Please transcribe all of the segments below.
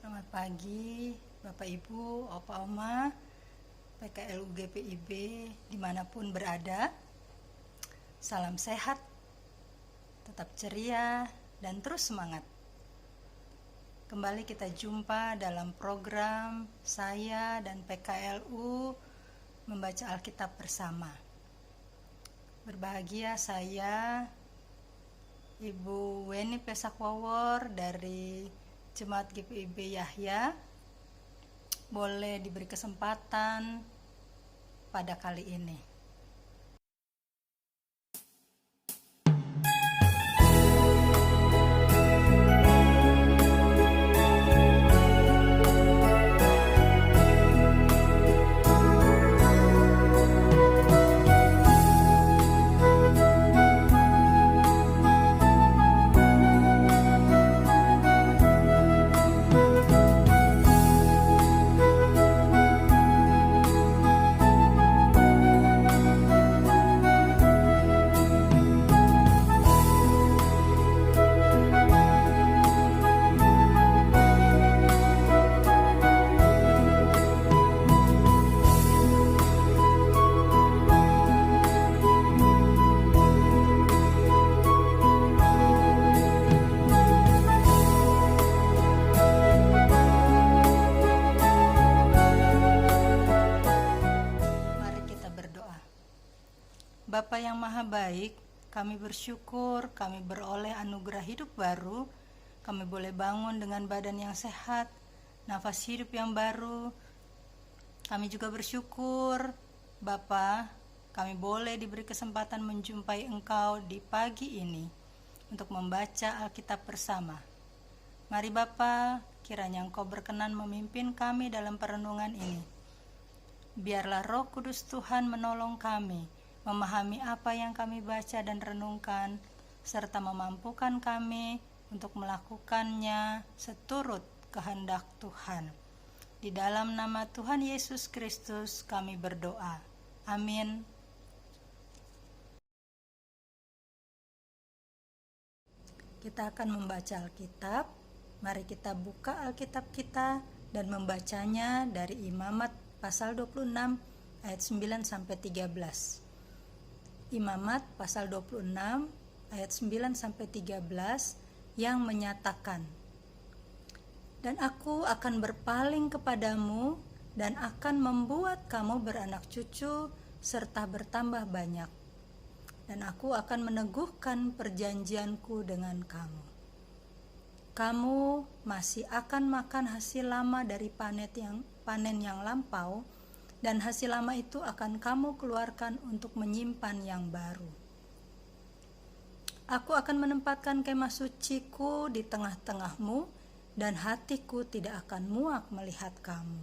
Selamat pagi Bapak Ibu, Opa Oma, PKLU GPIB dimanapun berada. Salam sehat, tetap ceria, dan terus semangat. Kembali kita jumpa dalam program saya dan PKLU membaca Alkitab bersama. Berbahagia saya Ibu Weni Pesakwawor dari Jemaat GPIB Yahya boleh diberi kesempatan pada kali ini. Bapa yang Maha Baik, kami bersyukur kami beroleh anugerah hidup baru. Kami boleh bangun dengan badan yang sehat, nafas hidup yang baru. Kami juga bersyukur Bapa, kami boleh diberi kesempatan menjumpai Engkau di pagi ini untuk membaca Alkitab bersama. Mari Bapa, kiranya Engkau berkenan memimpin kami dalam perenungan ini. Biarlah Roh Kudus Tuhan menolong kami memahami apa yang kami baca dan renungkan, serta memampukan kami untuk melakukannya seturut kehendak Tuhan. Di dalam nama Tuhan Yesus Kristus kami berdoa. Amin. Kita akan membaca Alkitab. Mari kita buka Alkitab kita dan membacanya dari Imamat pasal 26 ayat 9 sampai 13. Imamat pasal 26 ayat 9 sampai 13 yang menyatakan, "Dan aku akan berpaling kepadamu dan akan membuat kamu beranak cucu serta bertambah banyak. Dan aku akan meneguhkan perjanjianku dengan kamu. Kamu masih akan makan hasil lama dari panen yang lampau, dan hasil lama itu akan kamu keluarkan untuk menyimpan yang baru. Aku akan menempatkan kemah suciku di tengah-tengahmu, dan hatiku tidak akan muak melihat kamu.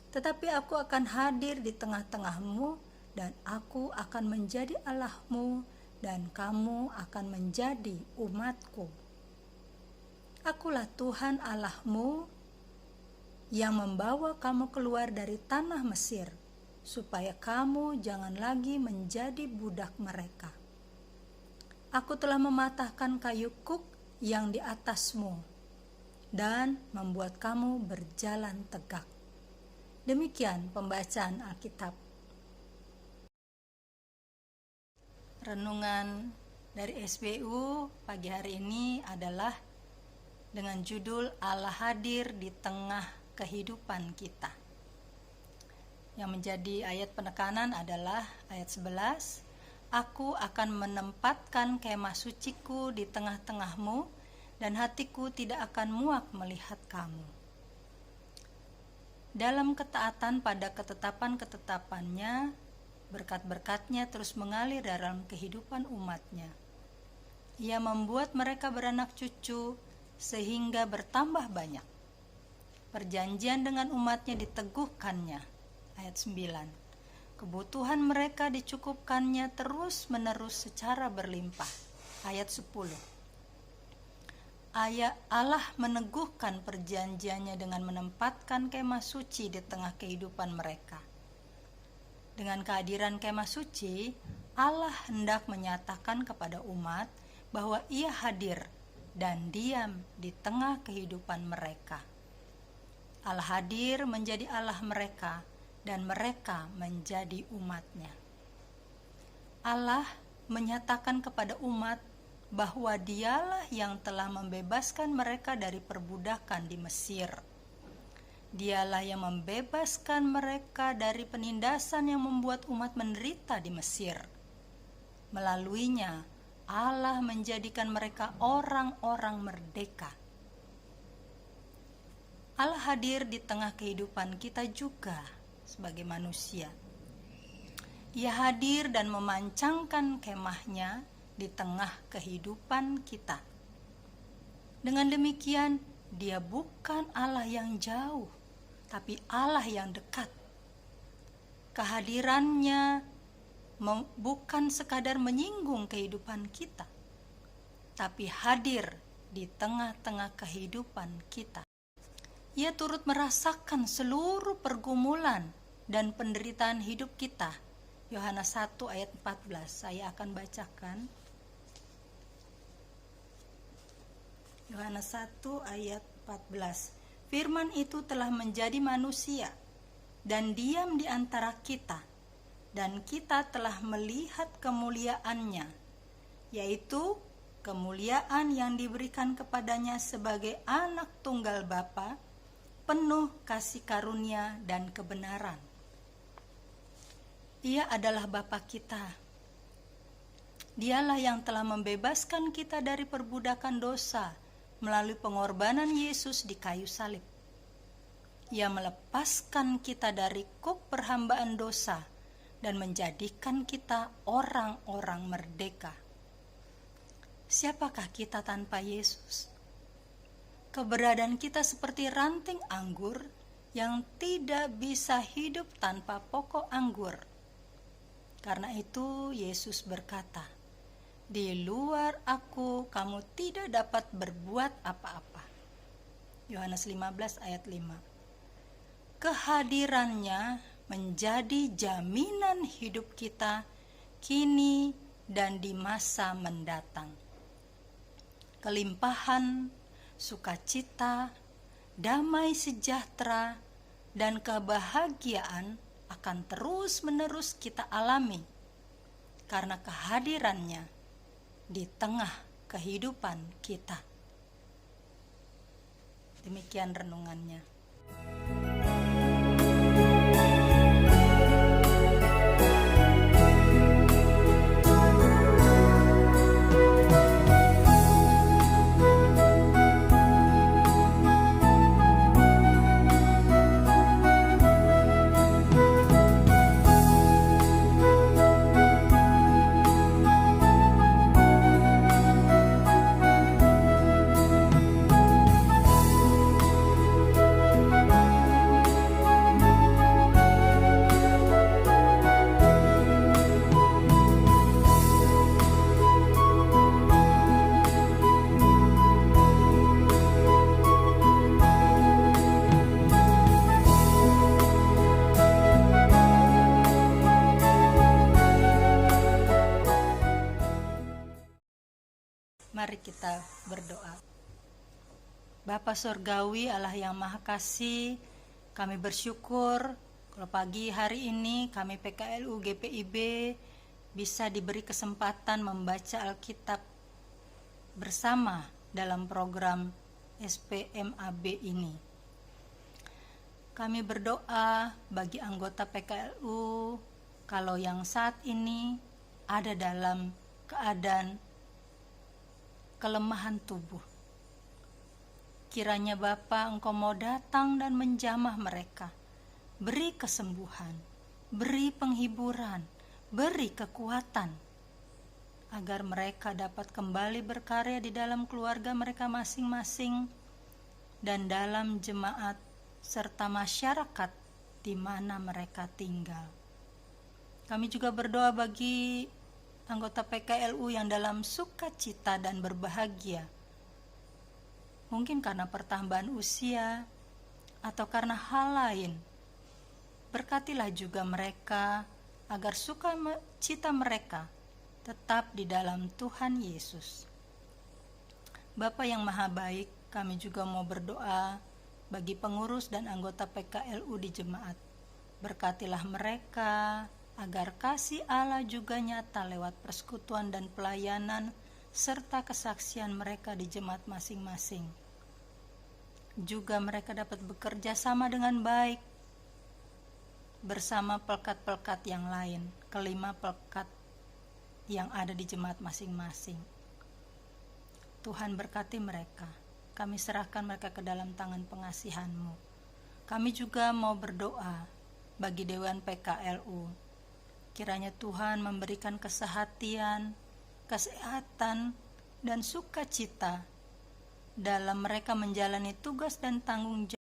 Tetapi aku akan hadir di tengah-tengahmu, dan aku akan menjadi Allahmu, dan kamu akan menjadi umatku. Akulah Tuhan Allahmu yang membawa kamu keluar dari tanah Mesir, supaya kamu jangan lagi menjadi budak mereka. Aku telah mematahkan kayu kuk yang di atasmu, dan membuat kamu berjalan tegak." Demikian pembacaan Alkitab. Renungan dari SBU pagi hari ini adalah dengan judul Allah hadir di tengah kehidupan kita. Yang menjadi ayat penekanan adalah ayat 11, "Aku akan menempatkan kemah suciku di tengah-tengahmu, dan hatiku tidak akan muak melihat kamu." Dalam ketaatan pada ketetapan-ketetapannya, berkat-berkatnya terus mengalir dalam kehidupan umatnya. Ia membuat mereka beranak cucu sehingga bertambah banyak. Perjanjian dengan umatnya diteguhkannya. Ayat 9. Kebutuhan mereka dicukupkannya terus menerus secara berlimpah. Ayat 10. Allah meneguhkan perjanjiannya dengan menempatkan kemah suci di tengah kehidupan mereka. Dengan kehadiran kemah suci, Allah hendak menyatakan kepada umat bahwa Ia hadir dan diam di tengah kehidupan mereka. Allah hadir menjadi Allah mereka dan mereka menjadi umat-Nya. Allah menyatakan kepada umat bahwa Dialah yang telah membebaskan mereka dari perbudakan di Mesir. Dialah yang membebaskan mereka dari penindasan yang membuat umat menderita di Mesir. Melaluinya, Allah menjadikan mereka orang-orang merdeka. Allah hadir di tengah kehidupan kita juga sebagai manusia. Ia hadir dan memancangkan kemah-Nya di tengah kehidupan kita. Dengan demikian, Dia bukan Allah yang jauh, tapi Allah yang dekat. Kehadirannya bukan sekadar menyinggung kehidupan kita, tapi hadir di tengah-tengah kehidupan kita. Ia turut merasakan seluruh pergumulan dan penderitaan hidup kita. Yohanes 1 ayat 14, saya akan bacakan. Yohanes 1 ayat 14. Firman itu telah menjadi manusia dan diam di antara kita, dan kita telah melihat kemuliaan-Nya, yaitu kemuliaan yang diberikan kepadanya sebagai anak tunggal Bapa, penuh kasih karunia dan kebenaran. Ia adalah Bapa kita. Dialah yang telah membebaskan kita dari perbudakan dosa melalui pengorbanan Yesus di kayu salib. Ia melepaskan kita dari kuk perhambaan dosa dan menjadikan kita orang-orang merdeka. Siapakah kita tanpa Yesus? Keberadaan kita seperti ranting anggur yang tidak bisa hidup tanpa pokok anggur. Karena itu Yesus berkata, "Di luar Aku kamu tidak dapat berbuat apa-apa." Yohanes 15 ayat 5. Kehadirannya menjadi jaminan hidup kita kini dan di masa mendatang. Kelimpahan, sukacita, damai sejahtera, dan kebahagiaan akan terus-menerus kita alami karena kehadirannya di tengah kehidupan kita. Demikian renungannya. Mari kita berdoa. Bapa Surgawi, Allah yang Maha Kasih, kami bersyukur kalau pagi hari ini kami PKLU GPIB bisa diberi kesempatan membaca Alkitab bersama dalam program SPMAB ini. Kami berdoa bagi anggota PKLU kalau yang saat ini ada dalam keadaan kelemahan tubuh. Kiranya Bapa, Engkau mau datang dan menjamah mereka. Beri kesembuhan, beri penghiburan, beri kekuatan, agar mereka dapat kembali berkarya di dalam keluarga mereka masing-masing dan dalam jemaat serta masyarakat di mana mereka tinggal. Kami juga berdoa bagi anggota PKLU yang dalam sukacita dan berbahagia, mungkin karena pertambahan usia atau karena hal lain. Berkatilah juga mereka agar sukacita mereka tetap di dalam Tuhan Yesus. Bapa yang Maha Baik, kami juga mau berdoa bagi pengurus dan anggota PKLU di jemaat. Berkatilah mereka agar kasih Allah juga nyata lewat persekutuan dan pelayanan serta kesaksian mereka di jemaat masing-masing. Juga mereka dapat bekerja sama dengan baik bersama pelekat-pelekat yang lain, kelima pelekat yang ada di jemaat masing-masing. Tuhan berkati mereka. Kami serahkan mereka ke dalam tangan pengasihan-Mu. Kami juga mau berdoa bagi Dewan PKLU. Kiranya Tuhan memberikan kesehatan, kesehatan, dan sukacita dalam mereka menjalani tugas dan tanggung jawab